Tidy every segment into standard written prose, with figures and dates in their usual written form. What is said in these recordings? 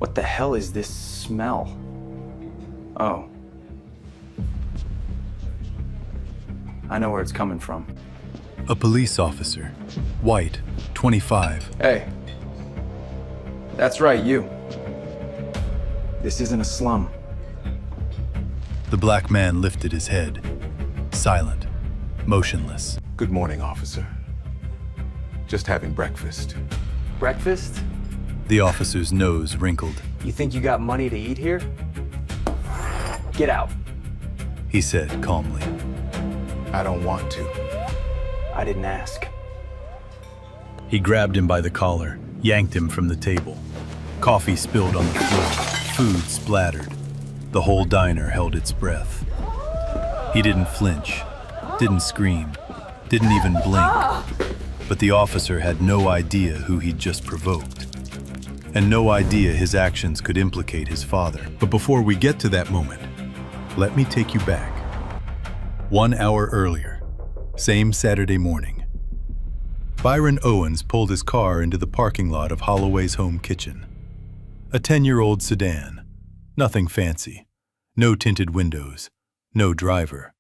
What the hell is this smell? Oh. I know where it's coming from. A police officer, white, 25. Hey. That's right, you. This isn't a slum. The black man lifted his head, silent, motionless. Good morning, officer. Just having breakfast. Breakfast? The officer's nose wrinkled. You think you got money to eat here? Get out. He said calmly. I don't want to. I didn't ask. He grabbed him by the collar, yanked him from the table. Coffee spilled on the floor, food splattered. The whole diner held its breath. He didn't flinch, didn't scream, didn't even blink. But the officer had no idea who he'd just provoked, and no idea his actions could implicate his father. But before we get to that moment, let me take you back. 1 hour earlier, same Saturday morning, Byron Owens pulled his car into the parking lot of Holloway's home kitchen. A 10-year-old sedan, nothing fancy, no tinted windows, no driver.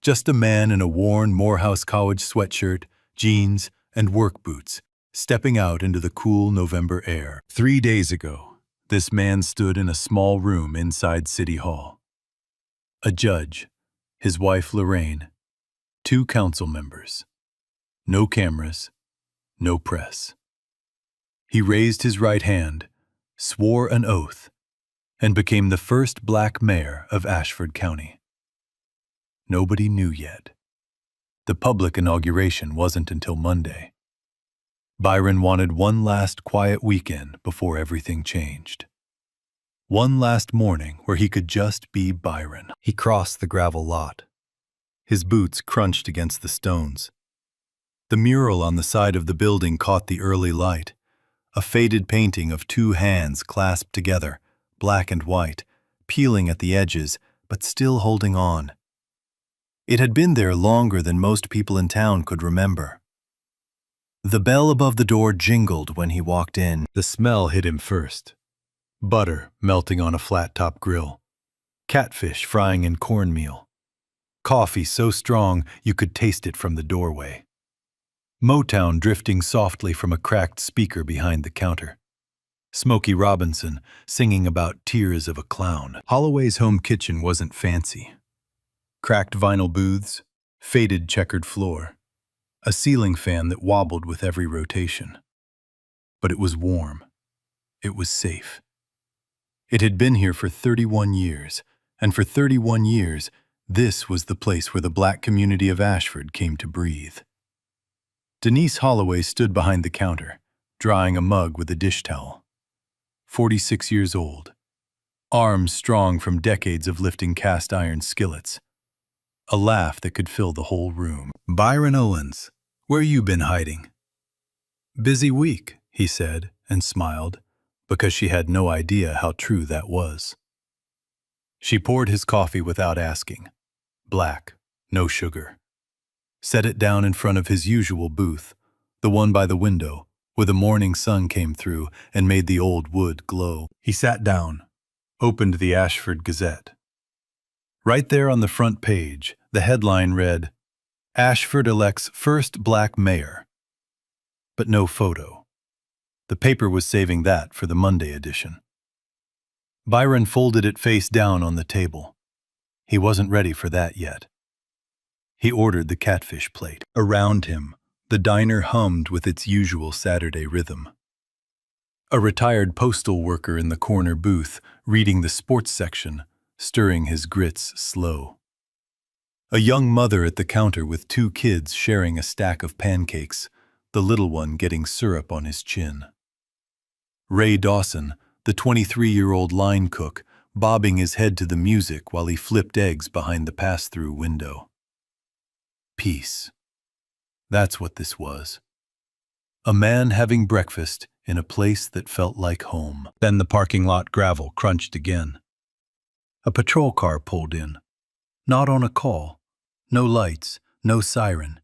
Just a man in a worn Morehouse College sweatshirt, jeans, and work boots, stepping out into the cool November air. 3 days ago, this man stood in a small room inside City Hall. A judge, his wife Lorraine, 2 council members. No cameras, no press. He raised his right hand, swore an oath, and became the first black mayor of Ashford County. Nobody knew yet. The public inauguration wasn't until Monday. Byron wanted one last quiet weekend before everything changed. One last morning where he could just be Byron. He crossed the gravel lot. His boots crunched against the stones. The mural on the side of the building caught the early light, a faded painting of 2 hands clasped together, black and white, peeling at the edges, but still holding on. It had been there longer than most people in town could remember. The bell above the door jingled when he walked in. The smell hit him first. Butter melting on a flat-top grill. Catfish frying in cornmeal. Coffee so strong you could taste it from the doorway. Motown drifting softly from a cracked speaker behind the counter. Smokey Robinson singing about tears of a clown. Holloway's home kitchen wasn't fancy. Cracked vinyl booths, faded checkered floor, a ceiling fan that wobbled with every rotation. But it was warm. It was safe. It had been here for 31 years, and for 31 years, this was the place where the black community of Ashford came to breathe. Denise Holloway stood behind the counter, drying a mug with a dish towel. 46 years old, arms strong from decades of lifting cast iron skillets. A laugh that could fill the whole room. "Byron Owens, where you been hiding?" "Busy week," he said, and smiled, because she had no idea how true that was. She poured his coffee without asking. Black, no sugar. Set it down in front of his usual booth, the one by the window, where the morning sun came through and made the old wood glow. He sat down, opened the Ashford Gazette. Right there on the front page, the headline read, "Ashford elects first black mayor." But no photo. The paper was saving that for the Monday edition. Byron folded it face down on the table. He wasn't ready for that yet. He ordered the catfish plate. Around him, the diner hummed with its usual Saturday rhythm. A retired postal worker in the corner booth, reading the sports section, stirring his grits slow. A young mother at the counter with 2 kids sharing a stack of pancakes, the little one getting syrup on his chin. Ray Dawson, the 23-year-old line cook, bobbing his head to the music while he flipped eggs behind the pass-through window. Peace. That's what this was. A man having breakfast in a place that felt like home. Then the parking lot gravel crunched again. A patrol car pulled in. Not on a call. No lights, no siren.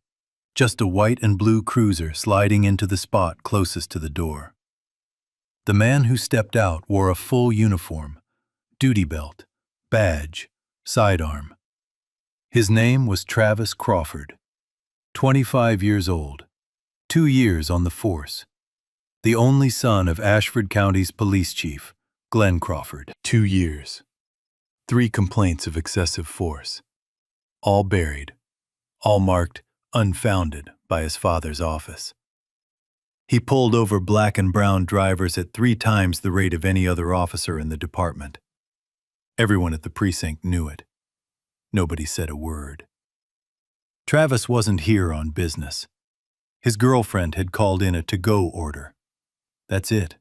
Just a white and blue cruiser sliding into the spot closest to the door. The man who stepped out wore a full uniform, duty belt, badge, sidearm. His name was Travis Crawford, 25 years old, 2 years on the force, the only son of Ashford County's police chief, Glenn Crawford. 2 years, 3 complaints of excessive force, all buried, all marked unfounded by his father's office. He pulled over black and brown drivers at 3 times the rate of any other officer in the department. Everyone at the precinct knew it. Nobody said a word. Travis wasn't here on business. His girlfriend had called in a to-go order. That's it.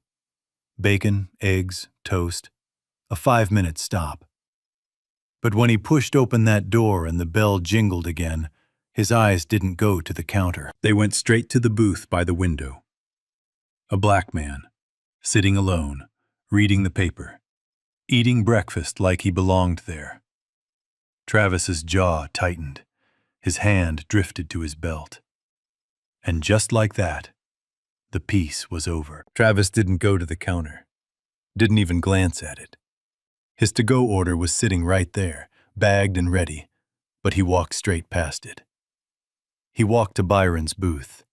Bacon, eggs, toast, a 5-minute stop. But when he pushed open that door and the bell jingled again, his eyes didn't go to the counter. They went straight to the booth by the window. A black man, sitting alone, reading the paper, eating breakfast like he belonged there. Travis's jaw tightened. His hand drifted to his belt. And just like that, the piece was over. Travis didn't go to the counter, didn't even glance at it. His to-go order was sitting right there, bagged and ready, but he walked straight past it. He walked to Byron's booth.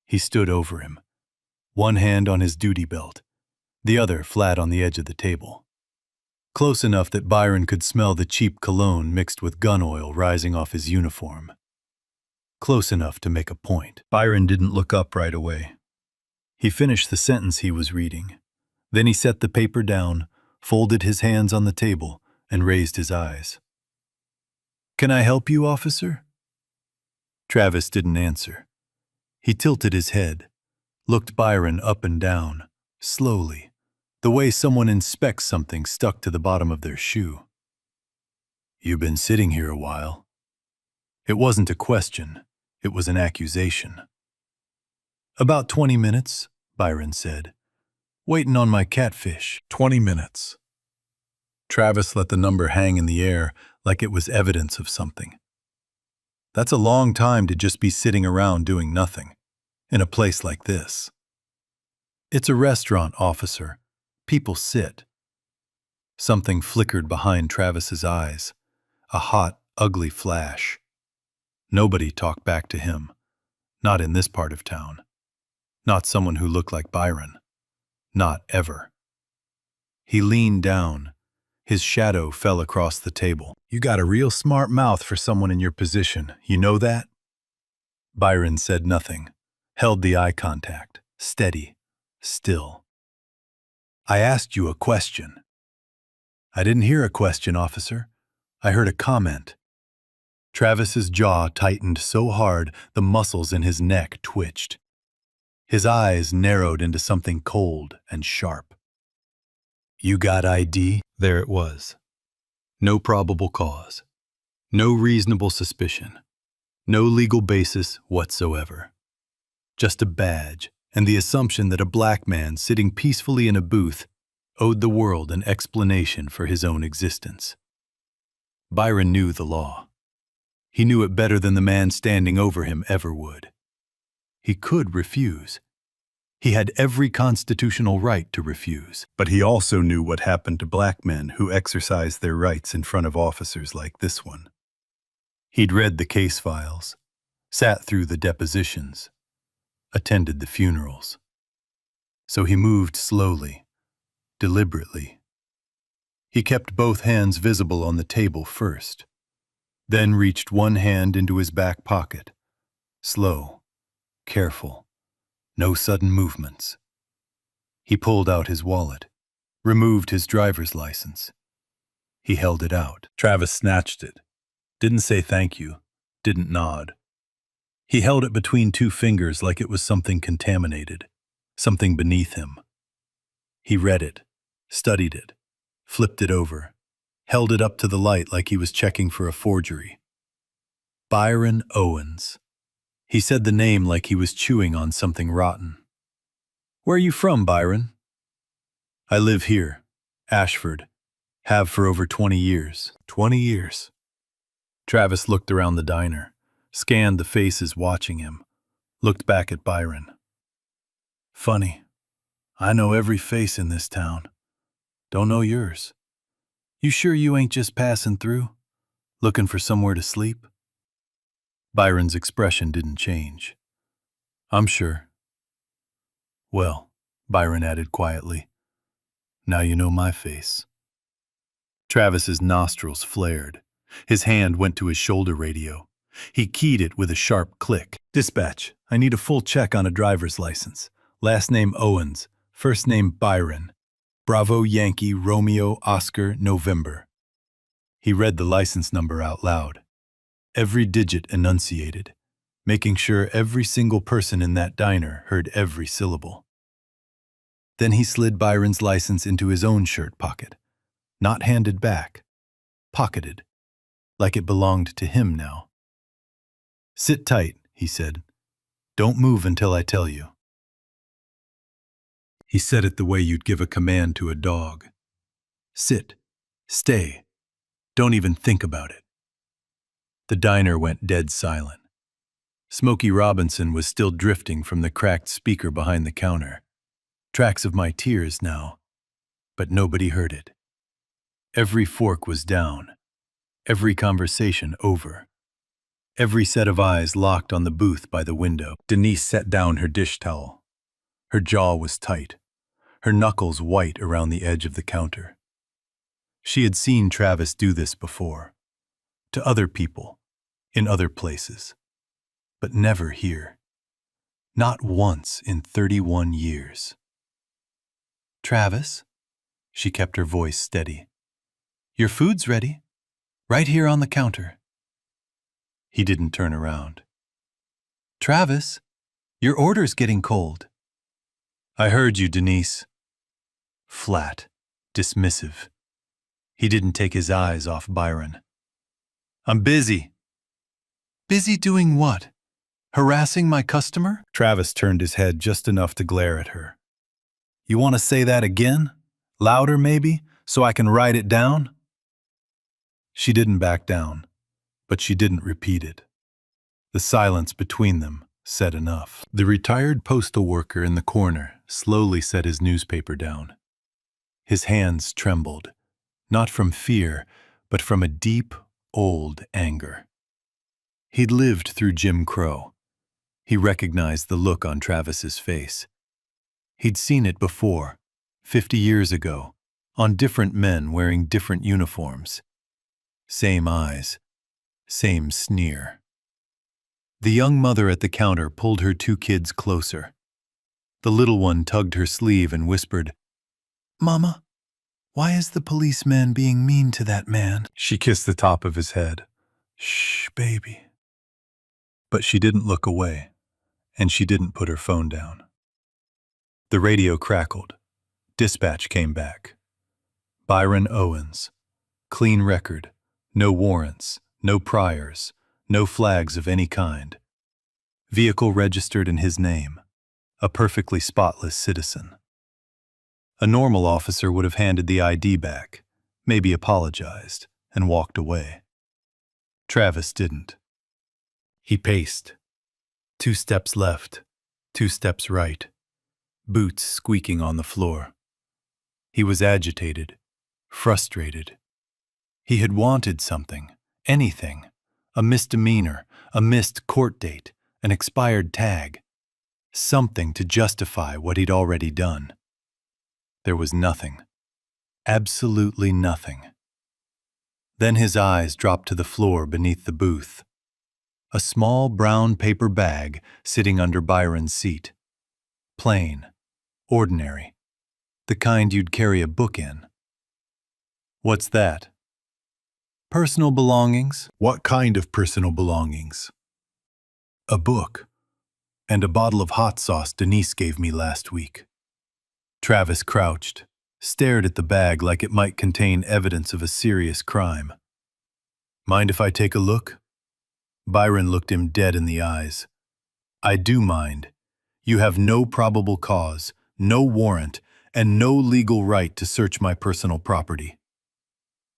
He stood over him, one hand on his duty belt, the other flat on the edge of the table. Close enough that Byron could smell the cheap cologne mixed with gun oil rising off his uniform. Close enough to make a point. Byron didn't look up right away. He finished the sentence he was reading. Then he set the paper down, folded his hands on the table, and raised his eyes. "Can I help you, officer?" Travis didn't answer. He tilted his head, looked Byron up and down, slowly, the way someone inspects something stuck to the bottom of their shoe. "You've been sitting here a while." It wasn't a question, it was an accusation. "About 20 minutes, Byron said. "Waiting on my catfish." 20 minutes. Travis let the number hang in the air like it was evidence of something. That's a long time to just be sitting around doing nothing, in a place like this. It's a restaurant, officer. People sit. Something flickered behind Travis's eyes, a hot, ugly flash. Nobody talked back to him, not in this part of town. Not someone who looked like Byron. Not ever. He leaned down. His shadow fell across the table. "You got a real smart mouth for someone in your position, you know that?" Byron said nothing, held the eye contact, steady, still. "I asked you a question." "I didn't hear a question, officer. I heard a comment." Travis's jaw tightened so hard the muscles in his neck twitched. His eyes narrowed into something cold and sharp. "You got ID?" There it was. No probable cause. No reasonable suspicion. No legal basis whatsoever. Just a badge and the assumption that a black man sitting peacefully in a booth owed the world an explanation for his own existence. Byron knew the law. He knew it better than the man standing over him ever would. He could refuse. He had every constitutional right to refuse. But he also knew what happened to black men who exercised their rights in front of officers like this one. He'd read the case files, sat through the depositions, attended the funerals. So he moved slowly, deliberately. He kept both hands visible on the table first, then reached one hand into his back pocket, slow, careful. No sudden movements. He pulled out his wallet, removed his driver's license. He held it out. Travis snatched it. Didn't say thank you. Didn't nod. He held it between 2 fingers like it was something contaminated, something beneath him. He read it, studied it, flipped it over, held it up to the light like he was checking for a forgery. Byron Owens. He said the name like he was chewing on something rotten. "Where are you from, Byron?" "I live here, Ashford. Have for over 20 years. 20 years. Travis looked around the diner, scanned the faces watching him, looked back at Byron. "Funny. I know every face in this town. Don't know yours. You sure you ain't just passing through? Looking for somewhere to sleep? Byron's expression didn't change. I'm sure. Well, Byron added quietly, now you know my face. Travis's nostrils flared. His hand went to his shoulder radio. He keyed it with a sharp click. Dispatch, I need a full check on a driver's license. Last name Owens, first name Byron. Bravo Yankee Romeo Oscar November. He read the license number out loud. Every digit enunciated, making sure every single person in that diner heard every syllable. Then he slid Byron's license into his own shirt pocket. Not handed back, pocketed, like it belonged to him now. Sit tight, he said. Don't move until I tell you. He said it the way you'd give a command to a dog. Sit, stay, don't even think about it. The diner went dead silent. Smokey Robinson was still drifting from the cracked speaker behind the counter. Tracks of my tears now, but nobody heard it. Every fork was down, every conversation over. Every set of eyes locked on the booth by the window. Denise set down her dish towel. Her jaw was tight, her knuckles white around the edge of the counter. She had seen Travis do this before, to other people, in other places, but never here. Not once in 31 years. Travis, she kept her voice steady. Your food's ready, right here on the counter. He didn't turn around. Travis, your order's getting cold. I heard you, Denise. Flat, dismissive. He didn't take his eyes off Byron. I'm busy. Busy doing what? Harassing my customer? Travis turned his head just enough to glare at her. You want to say that again? Louder, maybe, so I can write it down? She didn't back down, but she didn't repeat it. The silence between them said enough. The retired postal worker in the corner slowly set his newspaper down. His hands trembled, not from fear, but from a deep, old anger. He'd lived through Jim Crow. He recognized the look on Travis's face. He'd seen it before, 50 years ago, on different men wearing different uniforms. Same eyes, same sneer. The young mother at the counter pulled her two kids closer. The little one tugged her sleeve and whispered, Mama, why is the policeman being mean to that man? She kissed the top of his head. Shh, baby. But she didn't look away, and she didn't put her phone down. The radio crackled. Dispatch came back. Byron Owens. Clean record. No warrants. No priors. No flags of any kind. Vehicle registered in his name. A perfectly spotless citizen. A normal officer would have handed the ID back, maybe apologized, and walked away. Travis didn't. He paced. 2 steps left, 2 steps right. Boots squeaking on the floor. He was agitated, frustrated. He had wanted something, anything. A misdemeanor, a missed court date, an expired tag. Something to justify what he'd already done. There was nothing. Absolutely nothing. Then his eyes dropped to the floor beneath the booth. A small brown paper bag sitting under Byron's seat. Plain, ordinary, the kind you'd carry a book in. What's that? Personal belongings? What kind of personal belongings? A book, and a bottle of hot sauce Denise gave me last week. Travis crouched, stared at the bag like it might contain evidence of a serious crime. Mind if I take a look? Byron looked him dead in the eyes. I do mind. You have no probable cause, no warrant, and no legal right to search my personal property.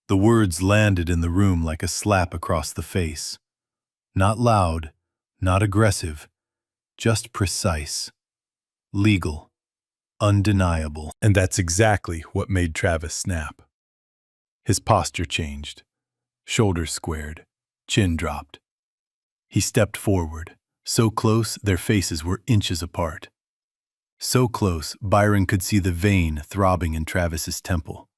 The words landed in the room like a slap across the face. Not loud, not aggressive, just precise. Legal. undeniable, and that's exactly what made Travis snap. His posture changed. Shoulders squared, chin dropped. He stepped forward, so close their faces were inches apart. So close, Byron could see the vein throbbing in Travis's temple,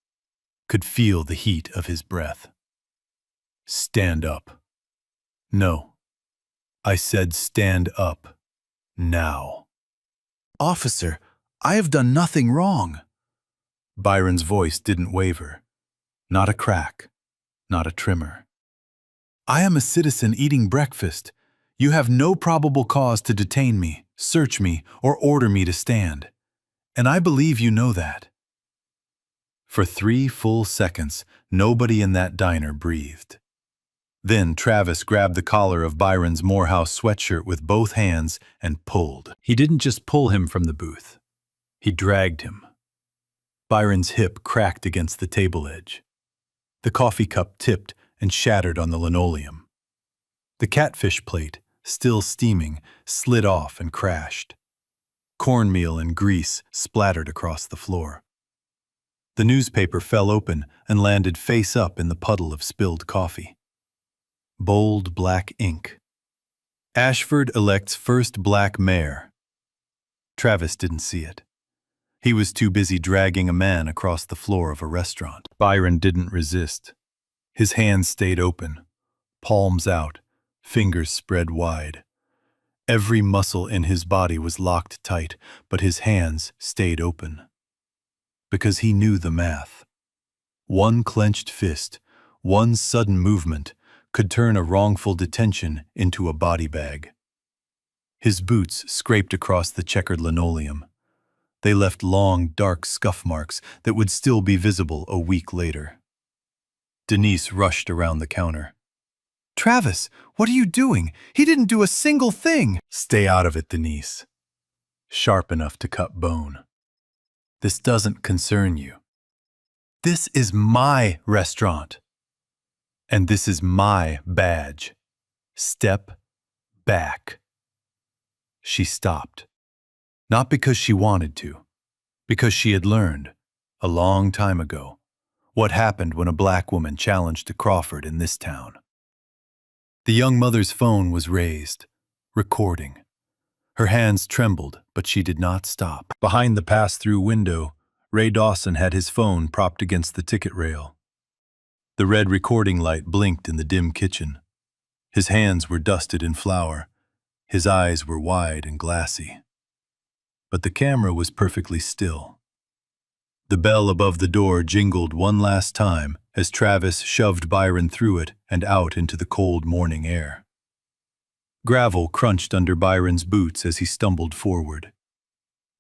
could feel the heat of his breath. Stand up. No. I said stand up. Now. Officer, I have done nothing wrong. Byron's voice didn't waver. Not a crack, not a tremor. I am a citizen eating breakfast. You have no probable cause to detain me, search me, or order me to stand. And I believe you know that. For 3 full seconds, nobody in that diner breathed. Then Travis grabbed the collar of Byron's Morehouse sweatshirt with both hands and pulled. He didn't just pull him from the booth. He dragged him. Byron's hip cracked against the table edge. The coffee cup tipped and shattered on the linoleum. The catfish plate, still steaming, slid off and crashed. Cornmeal and grease splattered across the floor. The newspaper fell open and landed face up in the puddle of spilled coffee. Bold black ink. Ashford elects first black mayor. Travis didn't see it. He was too busy dragging a man across the floor of a restaurant. Byron didn't resist. His hands stayed open, palms out, fingers spread wide. Every muscle in his body was locked tight, but his hands stayed open. Because he knew the math. One clenched fist, one sudden movement, could turn a wrongful detention into a body bag. His boots scraped across the checkered linoleum. They left long, dark scuff marks that would still be visible a week later. Denise rushed around the counter. Travis, what are you doing? He didn't do a single thing. Stay out of it, Denise. Sharp enough to cut bone. This doesn't concern you. This is my restaurant. And this is my badge. Step back. She stopped. Not because she wanted to, because she had learned, a long time ago, what happened when a black woman challenged a Crawford in this town. The young mother's phone was raised, recording. Her hands trembled, but she did not stop. Behind the pass-through window, Ray Dawson had his phone propped against the ticket rail. The red recording light blinked in the dim kitchen. His hands were dusted in flour. His eyes were wide and glassy. But the camera was perfectly still. The bell above the door jingled one last time as Travis shoved Byron through it and out into the cold morning air. Gravel crunched under Byron's boots as he stumbled forward.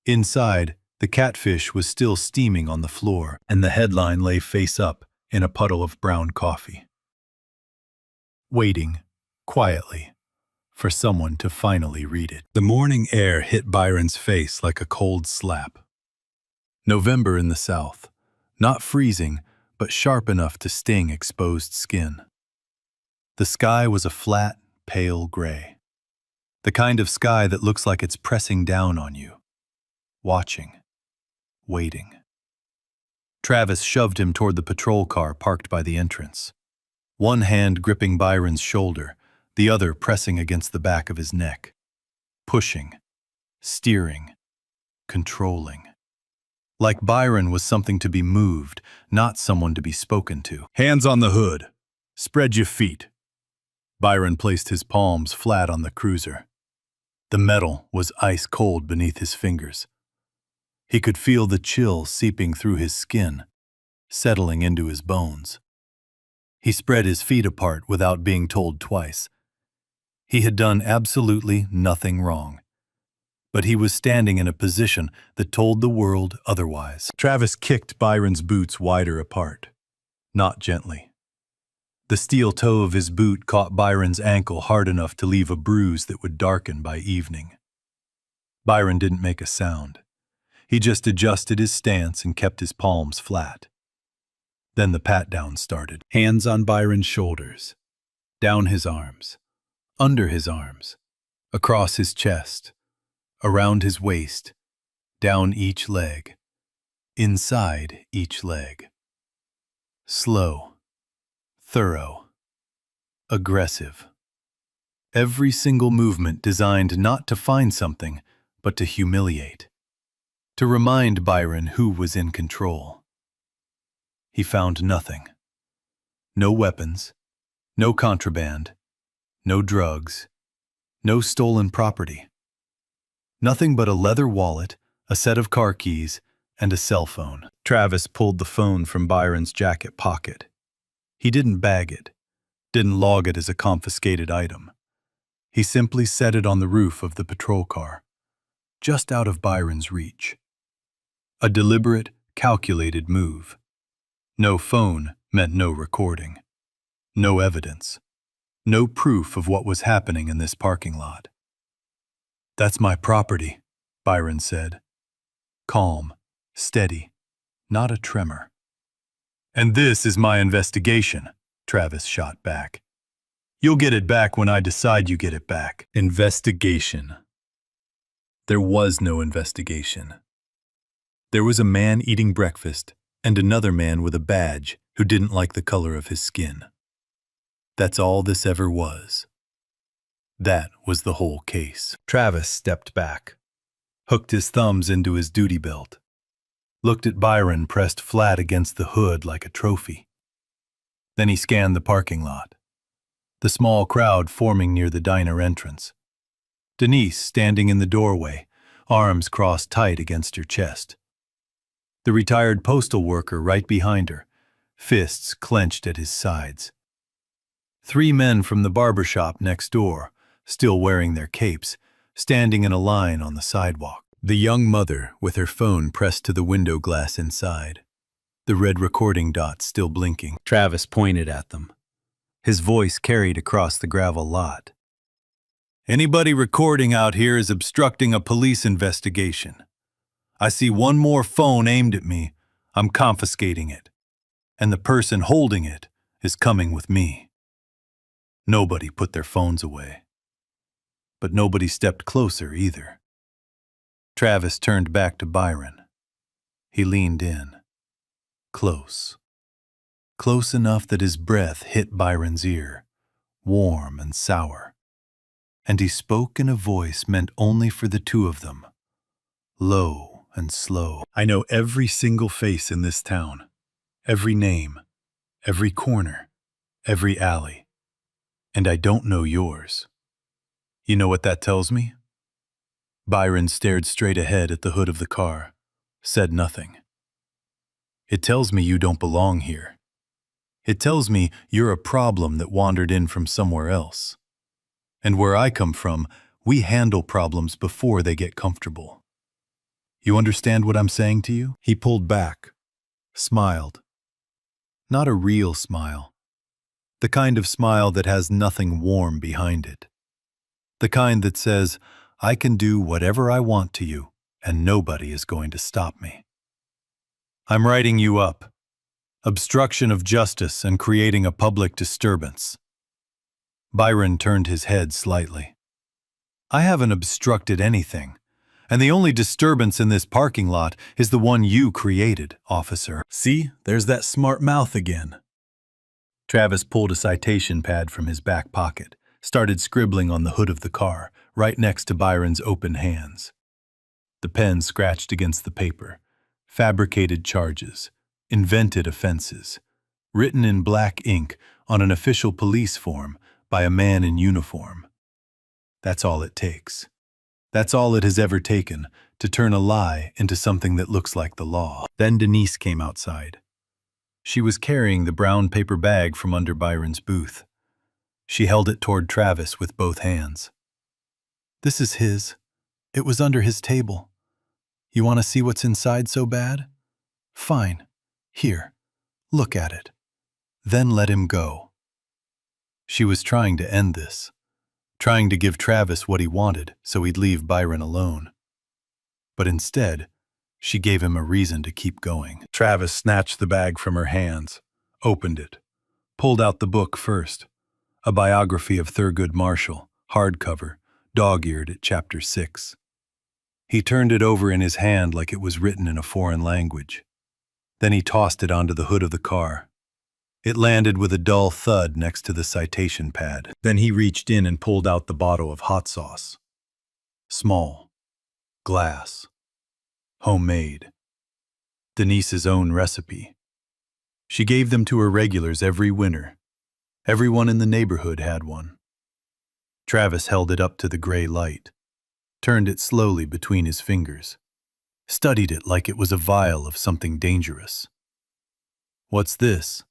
Inside, the catfish was still steaming on the floor, and the headline lay face up in a puddle of brown coffee. Waiting, quietly, for someone to finally read it. The morning air hit Byron's face like a cold slap. November in the south, not freezing, but sharp enough to sting exposed skin. The sky was a flat, pale gray. The kind of sky that looks like it's pressing down on you. Watching. Waiting. Travis shoved him toward the patrol car parked by the entrance. One hand gripping Byron's shoulder, the other pressing against the back of his neck. Pushing. Steering. Controlling. Like Byron was something to be moved, not someone to be spoken to. Hands on the hood. Spread your feet. Byron placed his palms flat on the cruiser. The metal was ice cold beneath his fingers. He could feel the chill seeping through his skin, settling into his bones. He spread his feet apart without being told twice. He had done absolutely nothing wrong. But he was standing in a position that told the world otherwise. Travis kicked Byron's boots wider apart, not gently. The steel toe of his boot caught Byron's ankle hard enough to leave a bruise that would darken by evening. Byron didn't make a sound. He just adjusted his stance and kept his palms flat. Then the pat-down started. Hands on Byron's shoulders, down his arms, under his arms, across his chest, around his waist, down each leg, inside each leg. Slow, thorough, aggressive. Every single movement designed not to find something, but to humiliate. To remind Byron who was in control. He found nothing. No weapons, no contraband, no drugs, no stolen property. Nothing but a leather wallet, a set of car keys, and a cell phone. Travis pulled the phone from Byron's jacket pocket. He didn't bag it, didn't log it as a confiscated item. He simply set it on the roof of the patrol car, just out of Byron's reach. A deliberate, calculated move. No phone meant no recording, no evidence, no proof of what was happening in this parking lot. "That's my property," Byron said. Calm, steady, not a tremor. "And this is my investigation," Travis shot back. "You'll get it back when I decide you get it back." Investigation. There was no investigation. There was a man eating breakfast and another man with a badge who didn't like the color of his skin. That's all this ever was. That was the whole case. Travis stepped back, hooked his thumbs into his duty belt, looked at Byron pressed flat against the hood like a trophy. Then he scanned the parking lot, the small crowd forming near the diner entrance. Denise standing in the doorway, arms crossed tight against her chest. The retired postal worker right behind her, fists clenched at his sides. 3 men from the barber shop next door, still wearing their capes, standing in a line on the sidewalk. The young mother with her phone pressed to the window glass inside, the red recording dot still blinking. Travis pointed at them. His voice carried across the gravel lot. "Anybody recording out here is obstructing a police investigation. I see one more phone aimed at me, I'm confiscating it. And the person holding it is coming with me." Nobody put their phones away. But nobody stepped closer either. Travis turned back to Byron. He leaned in. Close. Close enough that his breath hit Byron's ear, warm and sour. And he spoke in a voice meant only for the two of them, low and slow. "I know every single face in this town, every name, every corner, every alley. And I don't know yours. You know what that tells me?" Byron stared straight ahead at the hood of the car, said nothing. "It tells me you don't belong here. It tells me you're a problem that wandered in from somewhere else. And where I come from, we handle problems before they get comfortable. You understand what I'm saying to you?" He pulled back, smiled. Not a real smile. The kind of smile that has nothing warm behind it. The kind that says, "I can do whatever I want to you, and nobody is going to stop me. I'm writing you up. Obstruction of justice and creating a public disturbance." Byron turned his head slightly. "I haven't obstructed anything. And the only disturbance in this parking lot is the one you created, officer." "See, there's that smart mouth again." Travis pulled a citation pad from his back pocket, started scribbling on the hood of the car, right next to Byron's open hands. The pen scratched against the paper. Fabricated charges, invented offenses, written in black ink on an official police form by a man in uniform. That's all it takes. That's all it has ever taken to turn a lie into something that looks like the law. Then Denise came outside. She was carrying the brown paper bag from under Byron's booth. She held it toward Travis with both hands. "This is his. It was under his table. You want to see what's inside so bad? Fine. Here, look at it. Then let him go." She was trying to end this. Trying to give Travis what he wanted so he'd leave Byron alone. But instead, she gave him a reason to keep going. Travis snatched the bag from her hands, opened it, pulled out the book first, a biography of Thurgood Marshall, hardcover, dog-eared at chapter 6. He turned it over in his hand like it was written in a foreign language. Then he tossed it onto the hood of the car. It landed with a dull thud next to the citation pad. Then he reached in and pulled out the bottle of hot sauce. Small. Glass. Homemade. Denise's own recipe. She gave them to her regulars every winter. Everyone in the neighborhood had one. Travis held it up to the gray light, turned it slowly between his fingers, studied it like it was a vial of something dangerous. "What's this?"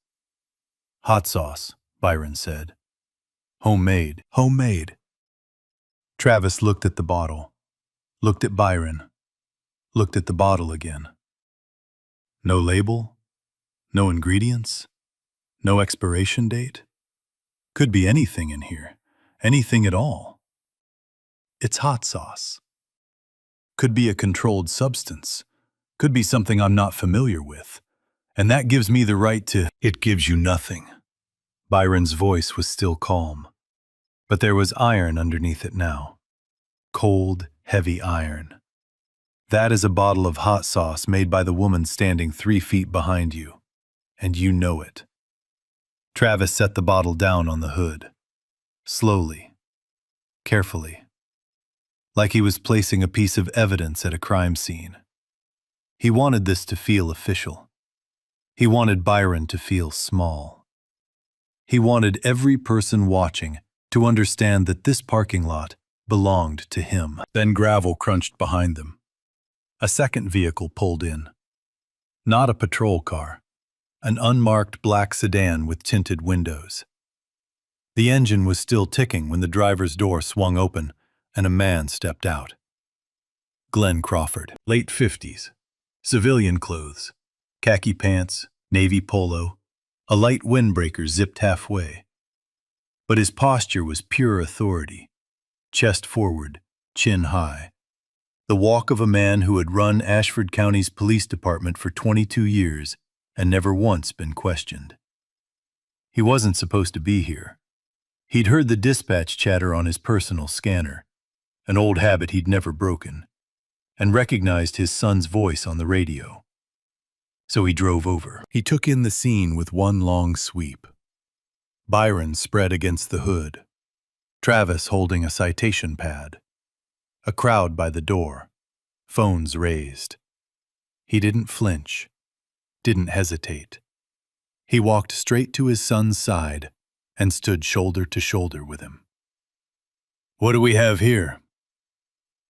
"Hot sauce," Byron said. "Homemade." "Homemade." Travis looked at the bottle, looked at Byron, looked at the bottle again. No label, no ingredients, no expiration date. Could be anything in here, anything at all. It's hot sauce. Could be a controlled substance, could be something I'm not familiar with, and that gives me the right to— "It gives you nothing." Byron's voice was still calm, but there was iron underneath it now. Cold, heavy iron. "That is a bottle of hot sauce made by the woman standing 3 feet behind you, and you know it." Travis set the bottle down on the hood. Slowly. Carefully. Like he was placing a piece of evidence at a crime scene. He wanted this to feel official. He wanted Byron to feel small. He wanted every person watching to understand that this parking lot belonged to him. Then gravel crunched behind them. A second vehicle pulled in. Not a patrol car. An unmarked black sedan with tinted windows. The engine was still ticking when the driver's door swung open and a man stepped out. Glenn Crawford, late 50s, civilian clothes, khaki pants, navy polo, a light windbreaker zipped halfway. But his posture was pure authority, chest forward, chin high. The walk of a man who had run Ashford County's police department for 22 years and never once been questioned. He wasn't supposed to be here. He'd heard the dispatch chatter on his personal scanner, an old habit he'd never broken, and recognized his son's voice on the radio. So he drove over. He took in the scene with one long sweep. Byron spread against the hood, Travis holding a citation pad. A crowd by the door, phones raised. He didn't flinch, didn't hesitate. He walked straight to his son's side and stood shoulder to shoulder with him. "What do we have here?"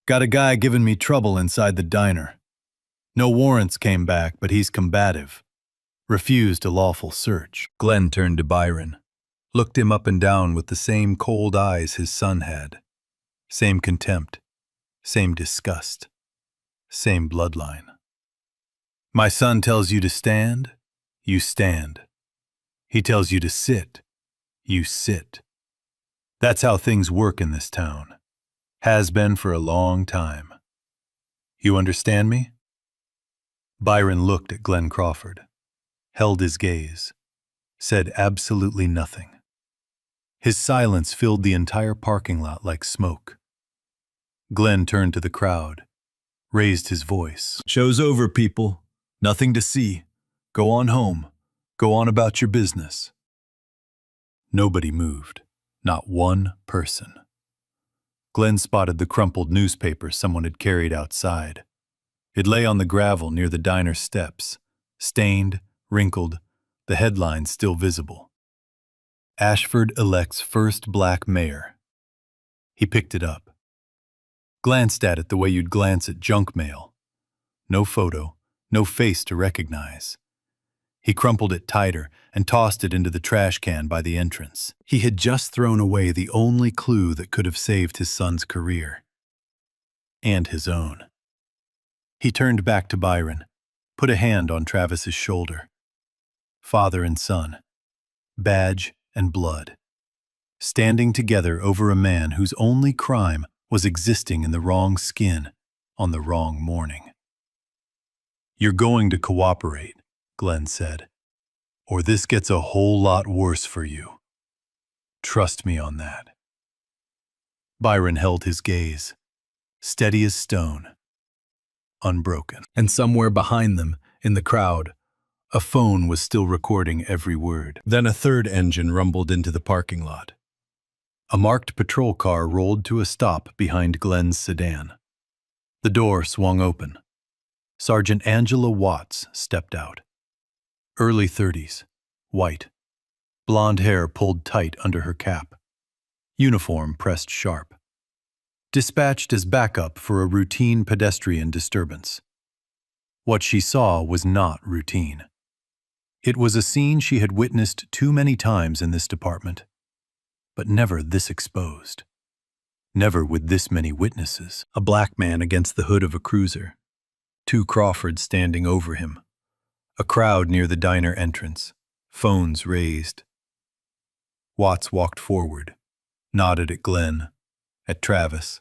"Got a guy giving me trouble inside the diner. No warrants came back, but he's combative. Refused a lawful search." Glenn turned to Byron, looked him up and down with the same cold eyes his son had. Same contempt, same disgust, same bloodline. "My son tells you to stand, you stand. He tells you to sit, you sit. That's how things work in this town. Has been for a long time. You understand me?" Byron looked at Glenn Crawford, held his gaze, said absolutely nothing. His silence filled the entire parking lot like smoke. Glenn turned to the crowd, raised his voice. "Show's over, people. Nothing to see. Go on home. Go on about your business." Nobody moved. Not one person. Glenn spotted the crumpled newspaper someone had carried outside. It lay on the gravel near the diner steps, stained, wrinkled, the headline still visible. "Ashford elects first black mayor." He picked it up. Glanced at it the way you'd glance at junk mail. No photo, no face to recognize. He crumpled it tighter and tossed it into the trash can by the entrance. He had just thrown away the only clue that could have saved his son's career. And his own. He turned back to Byron, put a hand on Travis's shoulder. Father and son. Badge and blood. Standing together over a man whose only crime was existing in the wrong skin on the wrong morning. "You're going to cooperate," Glenn said, "or this gets a whole lot worse for you. Trust me on that." Byron held his gaze, steady as stone, unbroken. And somewhere behind them, in the crowd, a phone was still recording every word. Then a third engine rumbled into the parking lot. A marked patrol car rolled to a stop behind Glenn's sedan. The door swung open. Sergeant Angela Watts stepped out. Early 30s, white. Blonde hair pulled tight under her cap. Uniform pressed sharp. Dispatched as backup for a routine pedestrian disturbance. What she saw was not routine. It was a scene she had witnessed too many times in this department, but never this exposed. Never with this many witnesses. A black man against the hood of a cruiser. 2 Crawfords standing over him. A crowd near the diner entrance. Phones raised. Watts walked forward, nodded at Glenn, at Travis.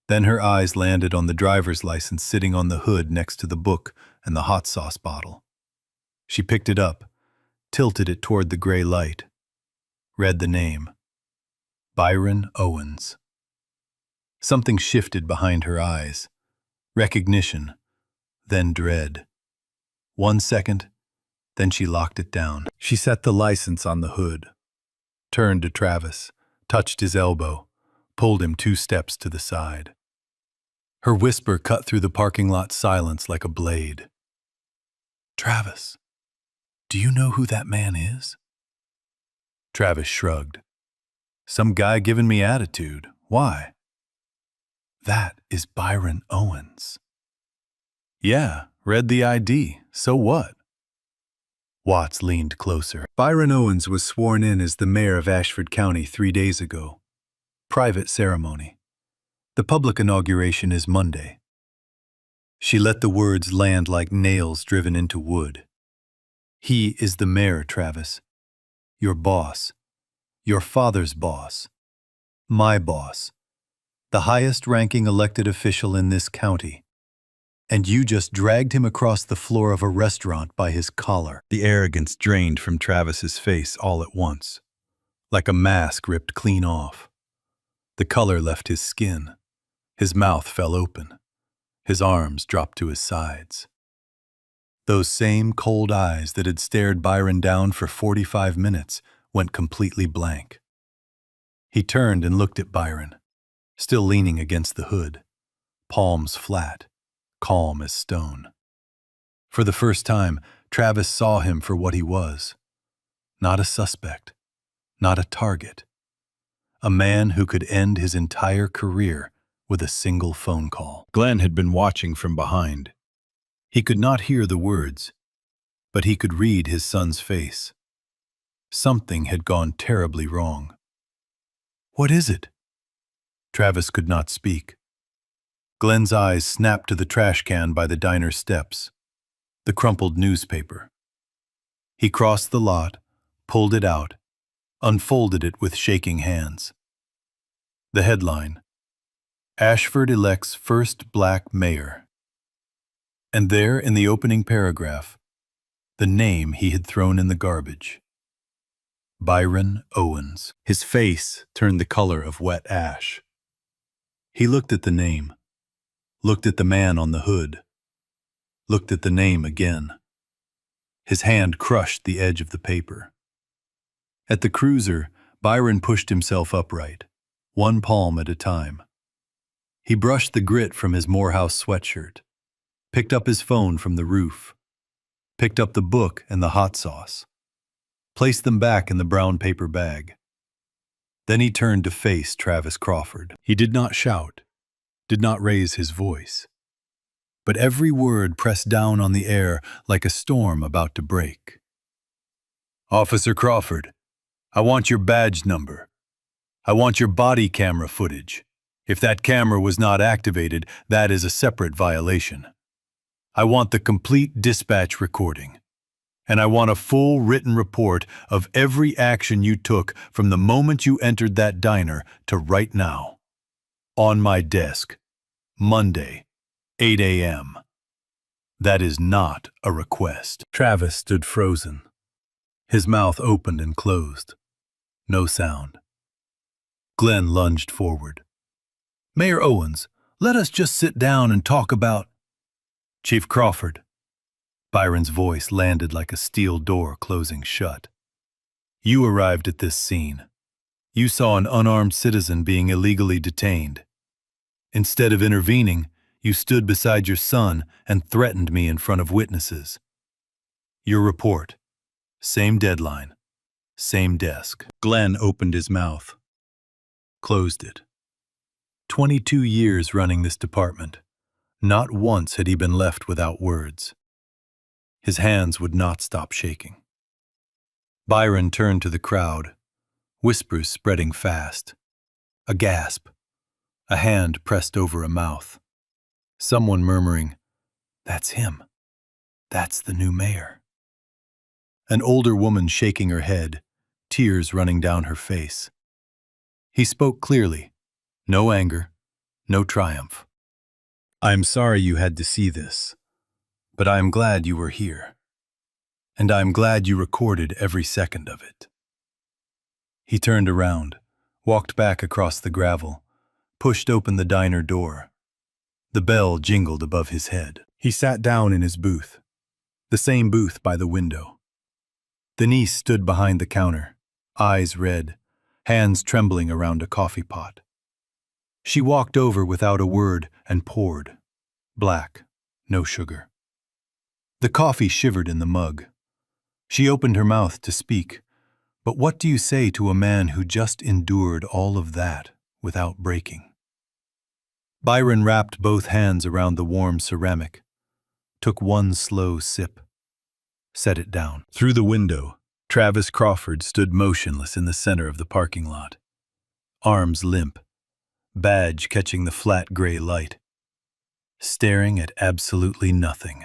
Then her eyes landed on the driver's license sitting on the hood next to the book and the hot sauce bottle. She picked it up, tilted it toward the gray light, read the name. Byron Owens. Something shifted behind her eyes. Recognition, then dread. 1 second, then she locked it down. She set the license on the hood, turned to Travis, touched his elbow, pulled him 2 steps to the side. Her whisper cut through the parking lot silence like a blade. Travis, do you know who that man is? Travis shrugged. Some guy giving me attitude. Why? That is Byron Owens. Yeah, read the ID. So what? Watts leaned closer. Byron Owens was sworn in as the mayor of Ashford County 3 days ago. Private ceremony. The public inauguration is Monday. She let the words land like nails driven into wood. He is the mayor, Travis. Your boss. Your father's boss. My boss. The highest-ranking elected official in this county. And you just dragged him across the floor of a restaurant by his collar. The arrogance drained from Travis's face all at once, like a mask ripped clean off. The color left his skin. His mouth fell open. His arms dropped to his sides. Those same cold eyes that had stared Byron down for 45 minutes went completely blank. He turned and looked at Byron, still leaning against the hood, palms flat, calm as stone. For the first time, Travis saw him for what he was. Not a suspect, not a target. A man who could end his entire career with a single phone call. Glenn had been watching from behind. He could not hear the words, but he could read his son's face. Something had gone terribly wrong. What is it? Travis could not speak. Glenn's eyes snapped to the trash can by the diner steps, the crumpled newspaper. He crossed the lot, pulled it out, unfolded it with shaking hands. The headline, Ashford elects first black mayor. And there, in the opening paragraph, the name he had thrown in the garbage. Byron Owens. His face turned the color of wet ash. He looked at the name, looked at the man on the hood, looked at the name again. His hand crushed the edge of the paper. At the cruiser, Byron pushed himself upright, 1 palm at a time. He brushed the grit from his Morehouse sweatshirt, picked up his phone from the roof, picked up the book and the hot sauce, placed them back in the brown paper bag. Then he turned to face Travis Crawford. He did not shout, did not raise his voice, but every word pressed down on the air like a storm about to break. Officer Crawford, I want your badge number. I want your body camera footage. If that camera was not activated, that is a separate violation. I want the complete dispatch recording. And I want a full written report of every action you took from the moment you entered that diner to right now. On my desk, Monday, 8 a.m. That is not a request. Travis stood frozen. His mouth opened and closed. No sound. Glenn lunged forward. Mayor Owens, let us just sit down and talk about... Chief Crawford. Byron's voice landed like a steel door closing shut. You arrived at this scene. You saw an unarmed citizen being illegally detained. Instead of intervening, you stood beside your son and threatened me in front of witnesses. Your report. Same deadline. Same desk. Glenn opened his mouth. Closed it. 22 years running this department. Not once had he been left without words. His hands would not stop shaking. Byron turned to the crowd, whispers spreading fast. A gasp. A hand pressed over a mouth. Someone murmuring, "That's him. That's the new mayor." An older woman shaking her head, tears running down her face. He spoke clearly. No anger, no triumph. "I'm sorry you had to see this, but I am glad you were here. And I am glad you recorded every second of it." He turned around, walked back across the gravel, pushed open the diner door. The bell jingled above his head. He sat down in his booth, the same booth by the window. Denise stood behind the counter, eyes red, hands trembling around a coffee pot. She walked over without a word and poured. Black, no sugar. The coffee shivered in the mug. She opened her mouth to speak, but what do you say to a man who just endured all of that without breaking? Byron wrapped both hands around the warm ceramic, took one slow sip, set it down. Through the window, Travis Crawford stood motionless in the center of the parking lot, arms limp, badge catching the flat gray light, staring at absolutely nothing.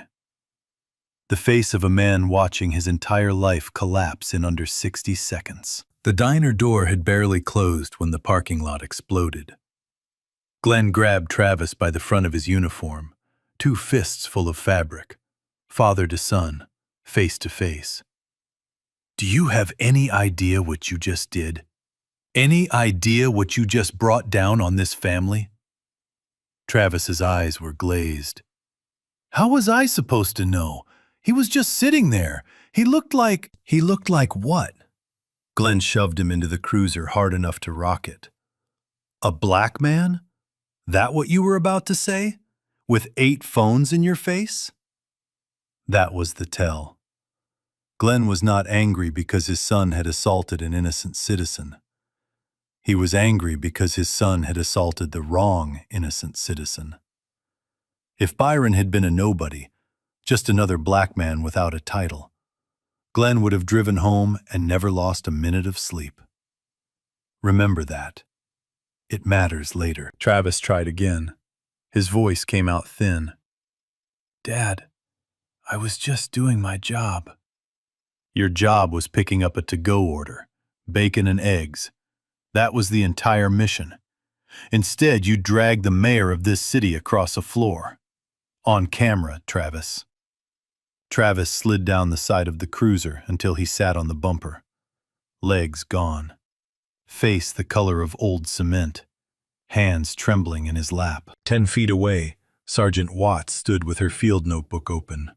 The face of a man watching his entire life collapse in under 60 seconds. The diner door had barely closed when the parking lot exploded. Glenn grabbed Travis by the front of his uniform, two fists full of fabric, father to son, face to face. "Do you have any idea what you just did? Any idea what you just brought down on this family?" Travis's eyes were glazed. "How was I supposed to know? He was just sitting there. He looked like what?" Glenn shoved him into the cruiser hard enough to rock it. "A black man? That what you were about to say? With 8 phones in your face?" That was the tell. Glenn was not angry because his son had assaulted an innocent citizen. He was angry because his son had assaulted the wrong innocent citizen. If Byron had been a nobody, just another black man without a title, Glenn would have driven home and never lost a minute of sleep. Remember that. It matters later. Travis tried again. His voice came out thin. "Dad, I was just doing my job." "Your job was picking up a to-go order, bacon and eggs. That was the entire mission. Instead, you dragged the mayor of this city across a floor. On camera, Travis." Travis slid down the side of the cruiser until he sat on the bumper. Legs gone. Face the color of old cement. Hands trembling in his lap. 10 feet away, Sergeant Watts stood with her field notebook open,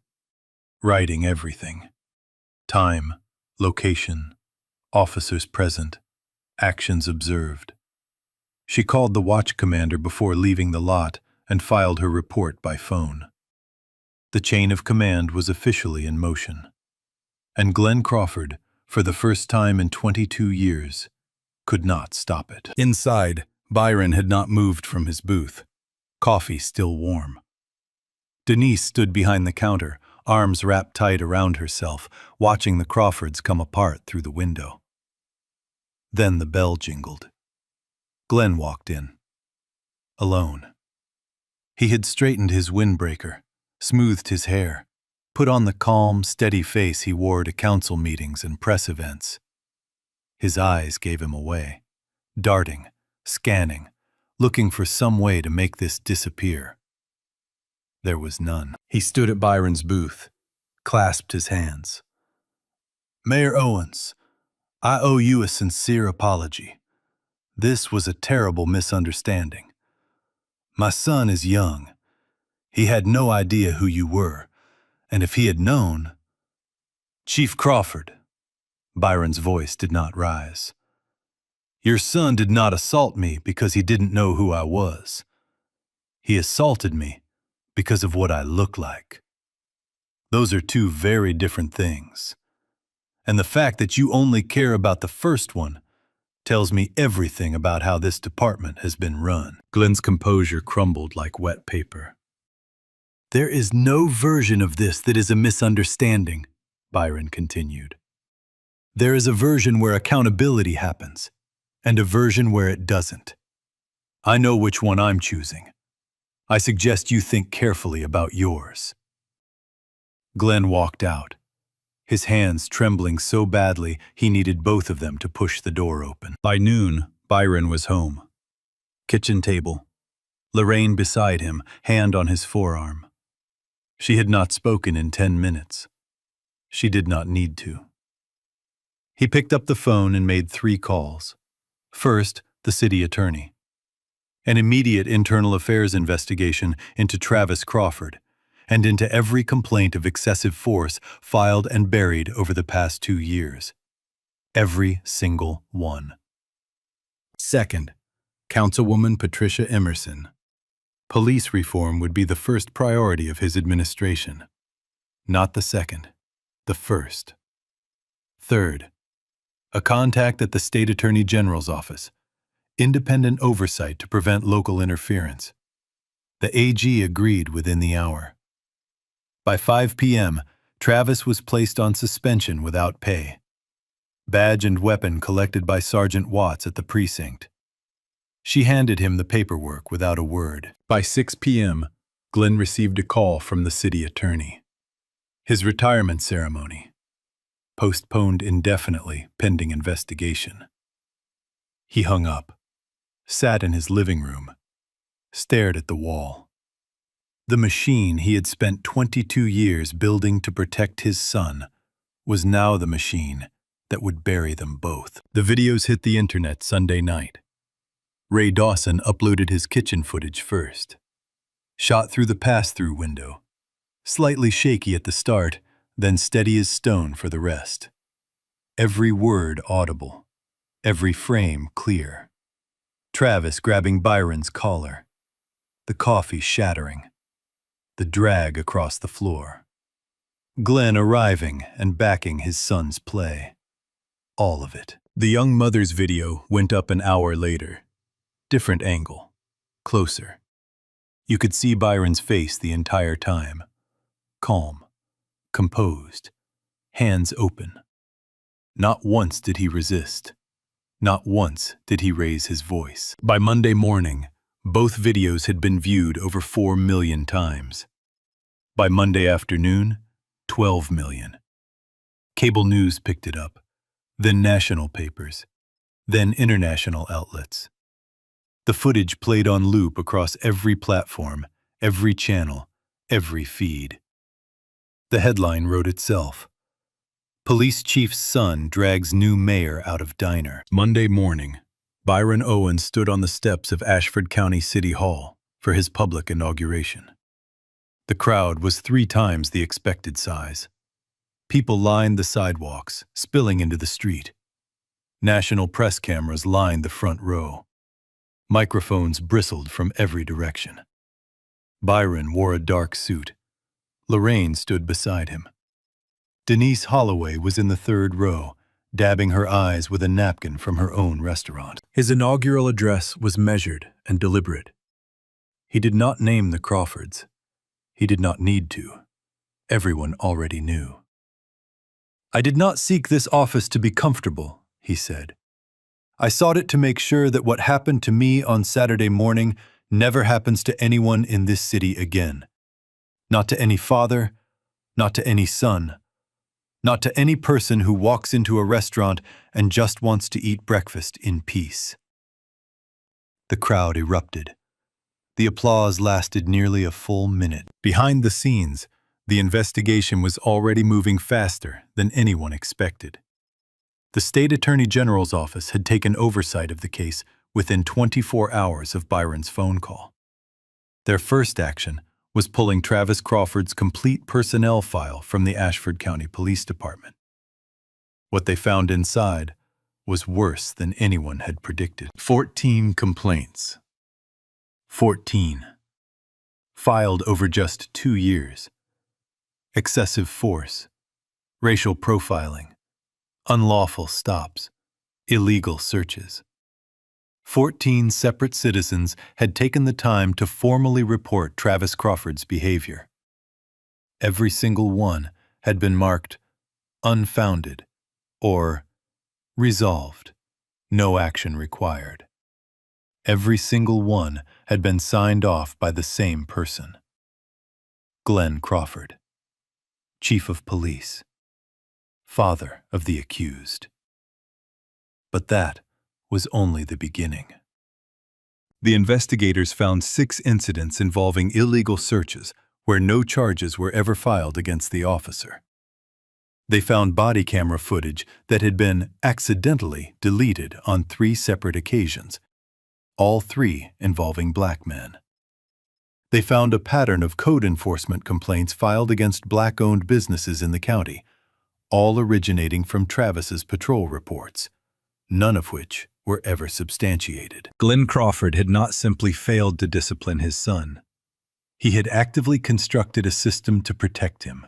writing everything. Time, location, officers present, actions observed. She called the watch commander before leaving the lot and filed her report by phone. The chain of command was officially in motion. And Glenn Crawford, for the first time in 22 years, could not stop it. Inside, Byron had not moved from his booth, coffee still warm. Denise stood behind the counter, arms wrapped tight around herself, watching the Crawfords come apart through the window. Then the bell jingled. Glenn walked in. Alone. He had straightened his windbreaker, smoothed his hair, put on the calm, steady face he wore to council meetings and press events. His eyes gave him away, darting, scanning, looking for some way to make this disappear. There was none. He stood at Byron's booth, clasped his hands. "Mayor Owens, I owe you a sincere apology. This was a terrible misunderstanding. My son is young. He had no idea who you were, and if he had known... Chief Crawford. Byron's voice did not rise. Your son did not assault me because he didn't know who I was. He assaulted me because of what I look like. Those are two very different things. And the fact that you only care about the first one tells me everything about how this department has been run. Glenn's composure crumbled like wet paper. There is no version of this that is a misunderstanding, Byron continued. There is a version where accountability happens, and a version where it doesn't. I know which one I'm choosing. I suggest you think carefully about yours. Glenn walked out, his hands trembling so badly he needed both of them to push the door open. By noon, Byron was home. Kitchen table. Lorraine beside him, hand on his forearm. She had not spoken in 10 minutes. She did not need to. He picked up the phone and made 3 calls. First, the city attorney. An immediate internal affairs investigation into Travis Crawford and into every complaint of excessive force filed and buried over the past 2 years. Every single one. Second, Councilwoman Patricia Emerson. Police reform would be the first priority of his administration. Not the second, the first. Third, a contact at the State Attorney General's office. Independent oversight to prevent local interference. The AG agreed within the hour. By 5 p.m., Travis was placed on suspension without pay. Badge and weapon collected by Sergeant Watts at the precinct. She handed him the paperwork without a word. By 6 p.m., Glenn received a call from the city attorney. His retirement ceremony. Postponed indefinitely pending investigation. He hung up, sat in his living room, stared at the wall. The machine he had spent 22 years building to protect his son was now the machine that would bury them both. The videos hit the internet Sunday night. Ray Dawson uploaded his kitchen footage first. Shot through the pass-through window. Slightly shaky at the start, then steady as stone for the rest. Every word audible. Every frame clear. Travis grabbing Byron's collar. The coffee shattering. The drag across the floor. Glenn arriving and backing his son's play. All of it. The young mother's video went up an hour later. Different angle. Closer. You could see Byron's face the entire time. Calm. Composed. Hands open. Not once did he resist. Not once did he raise his voice. By Monday morning, both videos had been viewed over 4 million times. By Monday afternoon, 12 million. Cable news picked it up, then national papers, then international outlets. The footage played on loop across every platform, every channel, every feed. The headline wrote itself. Police chief's son drags new mayor out of diner. Monday morning, Byron Owen stood on the steps of Ashford County City Hall for his public inauguration. The crowd was 3 times the expected size. People lined the sidewalks, spilling into the street. National press cameras lined the front row. Microphones bristled from every direction. Byron wore a dark suit. Lorraine stood beside him. Denise Holloway was in the 3rd row, dabbing her eyes with a napkin from her own restaurant. His inaugural address was measured and deliberate. He did not name the Crawfords. He did not need to. Everyone already knew. I did not seek this office to be comfortable, he said. I sought it to make sure that what happened to me on Saturday morning never happens to anyone in this city again. Not to any father, not to any son, not to any person who walks into a restaurant and just wants to eat breakfast in peace. The crowd erupted. The applause lasted nearly a full minute. Behind the scenes, the investigation was already moving faster than anyone expected. The State Attorney General's office had taken oversight of the case within 24 hours of Byron's phone call. Their first action was pulling Travis Crawford's complete personnel file from the Ashford County Police Department. What they found inside was worse than anyone had predicted. 14 complaints. 14. Filed over just 2 years. Excessive force, racial profiling, unlawful stops, illegal searches. 14 separate citizens had taken the time to formally report Travis Crawford's behavior. Every single one had been marked unfounded or resolved, no action required. Every single one had been signed off by the same person. Glenn Crawford, Chief of Police, father of the accused. But that was only the beginning. The investigators found 6 incidents involving illegal searches where no charges were ever filed against the officer. They found body camera footage that had been accidentally deleted on 3 separate occasions, all 3 involving black men. They found a pattern of code enforcement complaints filed against black-owned businesses in the county, all originating from Travis's patrol reports, none of which were ever substantiated. Glenn Crawford had not simply failed to discipline his son. He had actively constructed a system to protect him.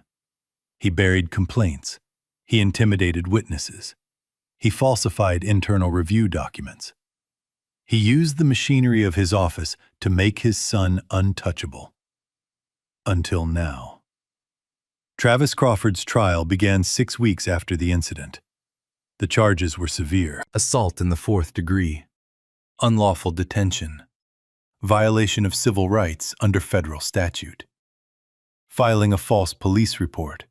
He buried complaints. He intimidated witnesses. He falsified internal review documents. He used the machinery of his office to make his son untouchable. Until now. Travis Crawford's trial began 6 weeks after the incident. The charges were severe: assault in the 4th degree, unlawful detention, violation of civil rights under federal statute, filing a false police report,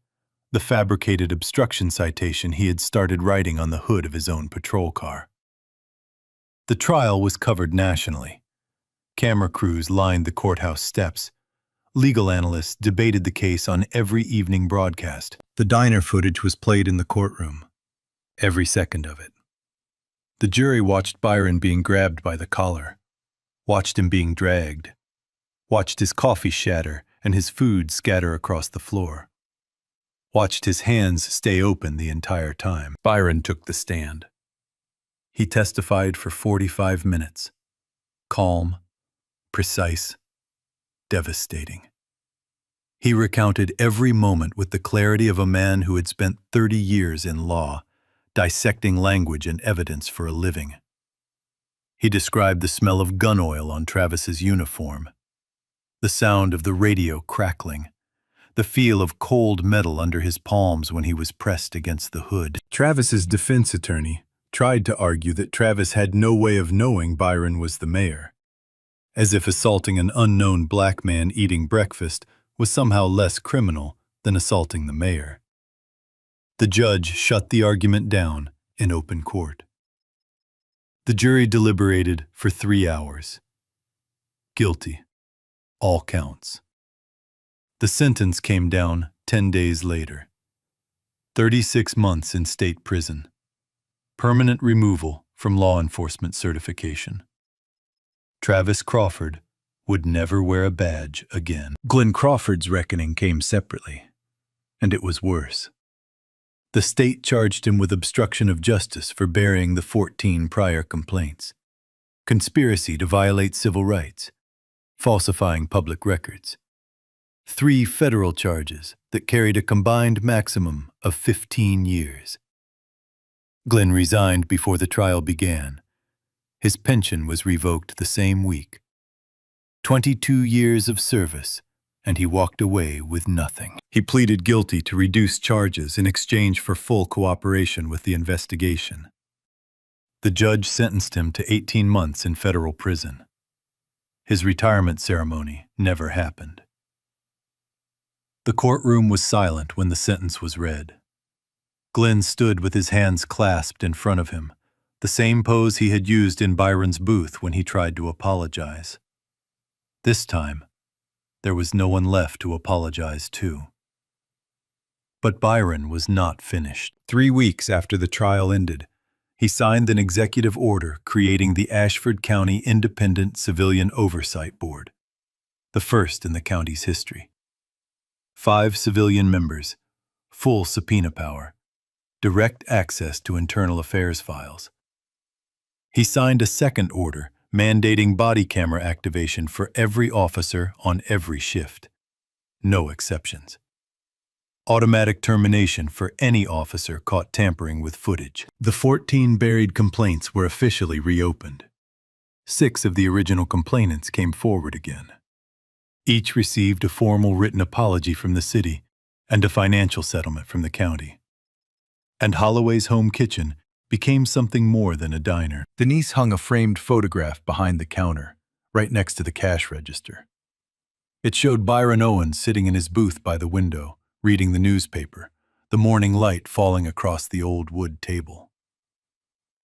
the fabricated obstruction citation he had started writing on the hood of his own patrol car. The trial was covered nationally. Camera crews lined the courthouse steps. Legal analysts debated the case on every evening broadcast. The diner footage was played in the courtroom. Every second of it. The jury watched Byron being grabbed by the collar, watched him being dragged, watched his coffee shatter and his food scatter across the floor, watched his hands stay open the entire time. Byron took the stand. He testified for 45 minutes. Calm, precise, devastating. He recounted every moment with the clarity of a man who had spent 30 years in law, dissecting language and evidence for a living. He described the smell of gun oil on Travis's uniform, the sound of the radio crackling, the feel of cold metal under his palms when he was pressed against the hood. Travis's defense attorney tried to argue that Travis had no way of knowing Byron was the mayor, as if assaulting an unknown black man eating breakfast was somehow less criminal than assaulting the mayor. The judge shut the argument down in open court. The jury deliberated for 3 hours. Guilty. All counts. The sentence came down 10 days later. 36 months in state prison. Permanent removal from law enforcement certification. Travis Crawford would never wear a badge again. Glenn Crawford's reckoning came separately, and it was worse. The state charged him with obstruction of justice for burying the 14 prior complaints, conspiracy to violate civil rights, falsifying public records. 3 federal charges that carried a combined maximum of 15 years. Glenn resigned before the trial began. His pension was revoked the same week. 22 years of service, and he walked away with nothing. He pleaded guilty to reduced charges in exchange for full cooperation with the investigation. The judge sentenced him to 18 months in federal prison. His retirement ceremony never happened. The courtroom was silent when the sentence was read. Glenn stood with his hands clasped in front of him, the same pose he had used in Byron's booth when he tried to apologize. This time, there was no one left to apologize to. But Byron was not finished. 3 weeks after the trial ended, he signed an executive order creating the Ashford County Independent Civilian Oversight Board. the first in the county's history. 5 civilian members, full subpoena power, direct access to internal affairs files. He signed a second order mandating body camera activation for every officer on every shift. No exceptions. Automatic termination for any officer caught tampering with footage. The 14 buried complaints were officially reopened. 6 of the original complainants came forward again. Each received a formal written apology from the city and a financial settlement from the county. And Holloway's home kitchen became something more than a diner. Denise hung a framed photograph behind the counter, right next to the cash register. It showed Byron Owens sitting in his booth by the window, reading the newspaper, the morning light falling across the old wood table.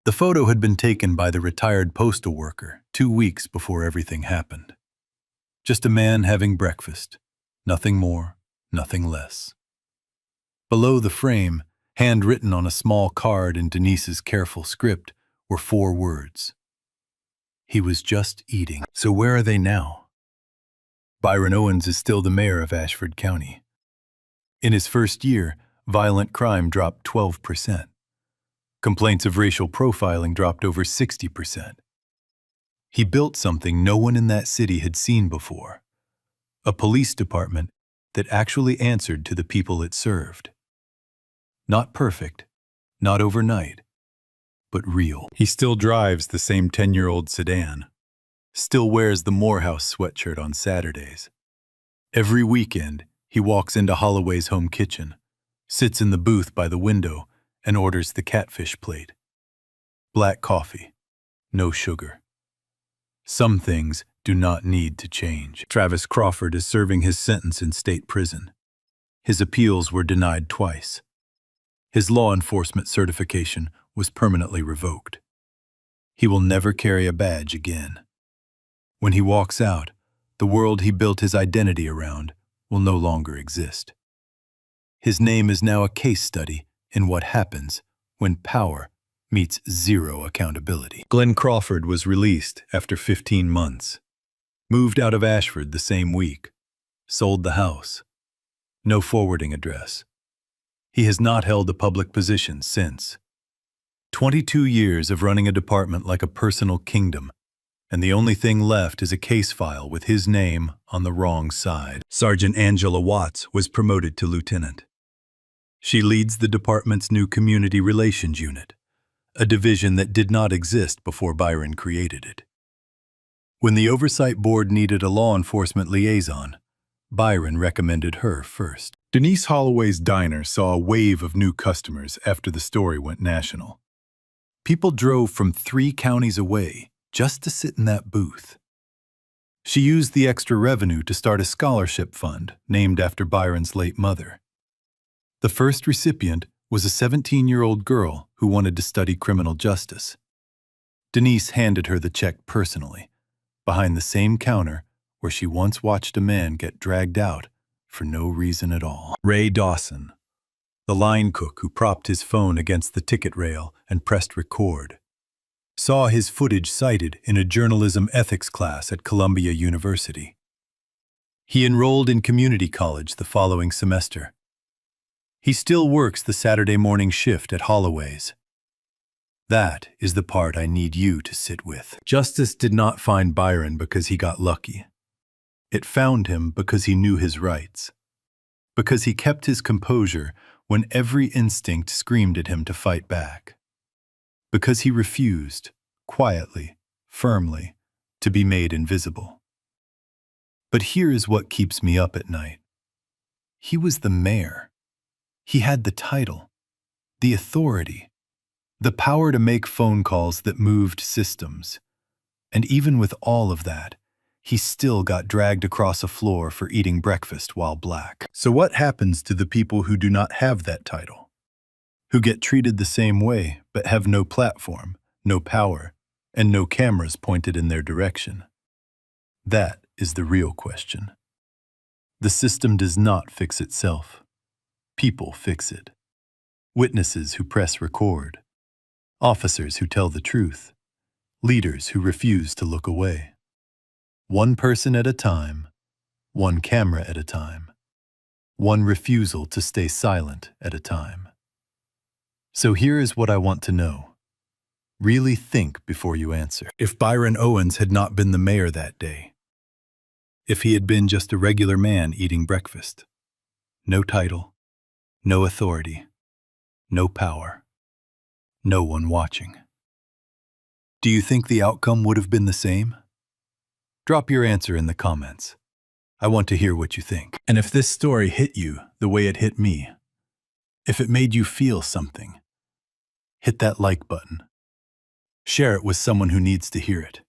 The photo had been taken by the retired postal worker 2 weeks before everything happened. Just a man having breakfast, nothing more, nothing less. Below the frame, handwritten on a small card in Denise's careful script, were 4 words. He was just eating. So where are they now? Byron Owens is still the mayor of Ashford County. In his first year, violent crime dropped 12%. Complaints of racial profiling dropped over 60%. He built something no one in that city had seen before. A police department that actually answered to the people it served. Not perfect, not overnight, but real. He still drives the same 10-year-old sedan. Still wears the Morehouse sweatshirt on Saturdays. Every weekend, he walks into Holloway's home kitchen, sits in the booth by the window, and orders the catfish plate. Black coffee, no sugar. Some things do not need to change. Travis Crawford is serving his sentence in state prison. His appeals were denied twice. His law enforcement certification was permanently revoked. He will never carry a badge again. When he walks out, the world he built his identity around will no longer exist. His name is now a case study in what happens when power meets zero accountability. Glenn Crawford was released after 15 months. Moved out of Ashford the same week. Sold the house. No forwarding address. He has not held a public position since. 22 years of running a department like a personal kingdom, and the only thing left is a case file with his name on the wrong side. Sergeant Angela Watts was promoted to lieutenant. She leads the department's new community relations unit, a division that did not exist before Byron created it. When the oversight board needed a law enforcement liaison, Byron recommended her first. Denise Holloway's diner saw a wave of new customers after the story went national. People drove from 3 counties away just to sit in that booth. She used the extra revenue to start a scholarship fund named after Byron's late mother. The first recipient was a 17-year-old girl who wanted to study criminal justice. Denise handed her the check personally, behind the same counter where she once watched a man get dragged out for no reason at all. Ray Dawson, the line cook who propped his phone against the ticket rail and pressed record, saw his footage cited in a journalism ethics class at Columbia University. He enrolled in community college the following semester. He still works the Saturday morning shift at Holloway's. That is the part I need you to sit with. Justice did not find Byron because he got lucky. It found him because he knew his rights. Because he kept his composure when every instinct screamed at him to fight back. Because he refused, quietly, firmly, to be made invisible. But here is what keeps me up at night. He was the mayor. He had the title, the authority, the power to make phone calls that moved systems. And even with all of that, he still got dragged across a floor for eating breakfast while black. So what happens to the people who do not have that title? Who get treated the same way but have no platform, no power, and no cameras pointed in their direction? That is the real question. The system does not fix itself. People fix it. Witnesses who press record. Officers who tell the truth. Leaders who refuse to look away. One person at a time, one camera at a time, one refusal to stay silent at a time. So here is what I want to know. Really think before you answer. If Byron Owens had not been the mayor that day, if he had been just a regular man eating breakfast, no title, no authority, no power, no one watching, do you think the outcome would have been the same? Drop your answer in the comments. I want to hear what you think. And if this story hit you the way it hit me, if it made you feel something, hit that like button. Share it with someone who needs to hear it.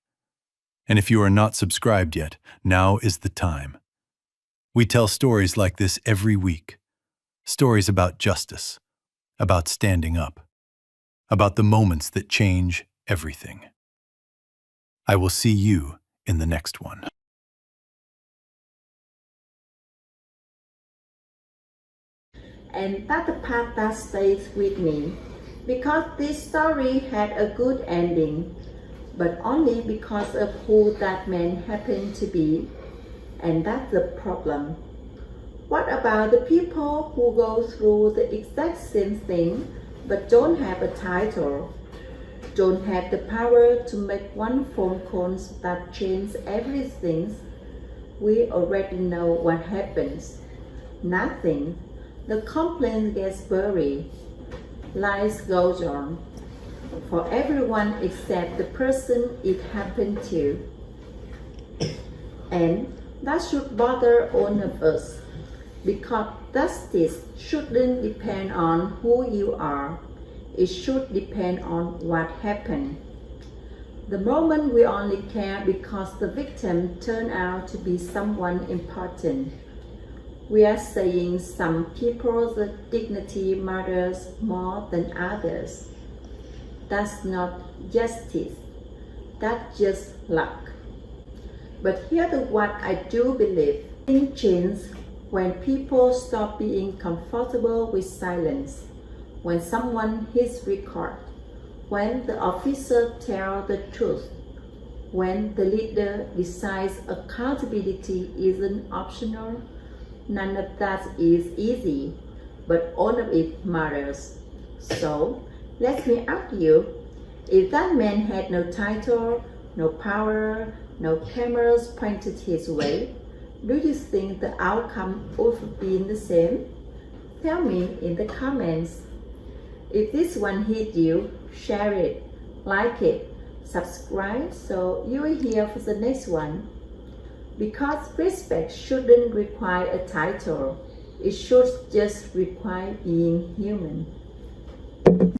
And if you are not subscribed yet, now is the time. We tell stories like this every week. Stories about justice, about standing up, about the moments that change everything. I will see you in the next one. And that's the part that stays with me, because this story had a good ending, but only because of who that man happened to be, and that's the problem. What about the people who go through the exact same thing but don't have a title, don't have the power to make one phone call that changes everything? We already know what happens. Nothing. The complaint gets buried. Life goes on for everyone except the person it happened to. And that should bother all of us, because justice shouldn't depend on who you are. It should depend on what happened. The moment we only care because the victim turned out to be someone important, we are saying some people's dignity matters more than others. That's not justice. That's just luck. But here's what I do believe. Things change when people stop being comfortable with silence, when someone hits record, when the officer tells the truth, when the leader decides accountability isn't optional. None of that is easy, but all of it matters. So, let me ask you, if that man had no title, no power, no cameras pointed his way, do you think the outcome would have been the same? Tell me in the comments. If this one hit you, share it, like it, subscribe so you will hear for the next one. Because respect shouldn't require a title, it should just require being human.